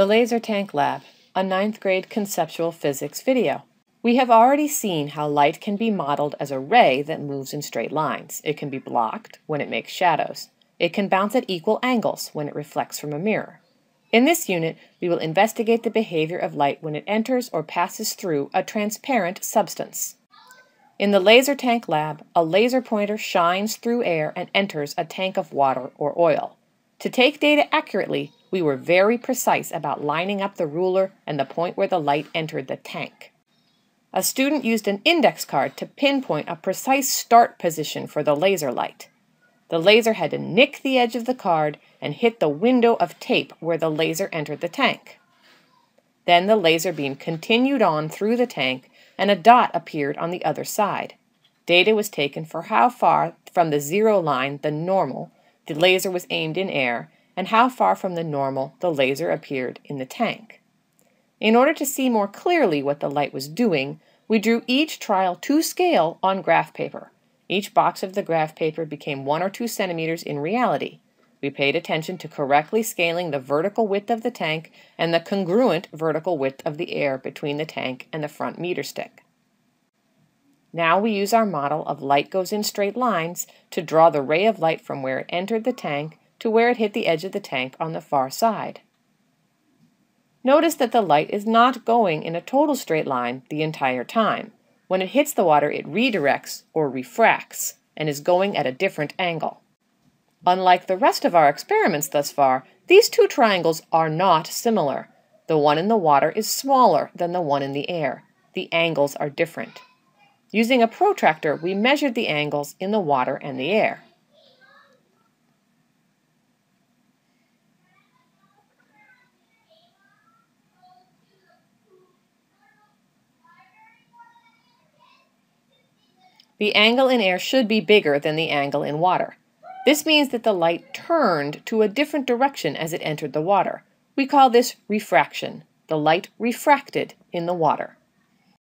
The Laser Tank Lab, a 9th grade conceptual physics video. We have already seen how light can be modeled as a ray that moves in straight lines. It can be blocked when it makes shadows. It can bounce at equal angles when it reflects from a mirror. In this unit, we will investigate the behavior of light when it enters or passes through a transparent substance. In the Laser Tank Lab, a laser pointer shines through air and enters a tank of water or oil. To take data accurately, we were very precise about lining up the ruler and the point where the light entered the tank. A student used an index card to pinpoint a precise start position for the laser light. The laser had to nick the edge of the card and hit the window of tape where the laser entered the tank. Then the laser beam continued on through the tank and a dot appeared on the other side. Data was taken for how far from the zero line, the normal, the laser was aimed in air, and how far from the normal the laser appeared in the tank. In order to see more clearly what the light was doing, we drew each trial to scale on graph paper. Each box of the graph paper became 1 or 2 centimeters in reality. We paid attention to correctly scaling the vertical width of the tank and the congruent vertical width of the air between the tank and the front meter stick. Now we use our model of light goes in straight lines to draw the ray of light from where it entered the tank to where it hit the edge of the tank on the far side. Notice that the light is not going in a total straight line the entire time. When it hits the water, it redirects or refracts and is going at a different angle. Unlike the rest of our experiments thus far, these two triangles are not similar. The one in the water is smaller than the one in the air. The angles are different. Using a protractor, we measured the angles in the water and the air. The angle in air should be bigger than the angle in water. This means that the light turned to a different direction as it entered the water. We call this refraction. The light refracted in the water.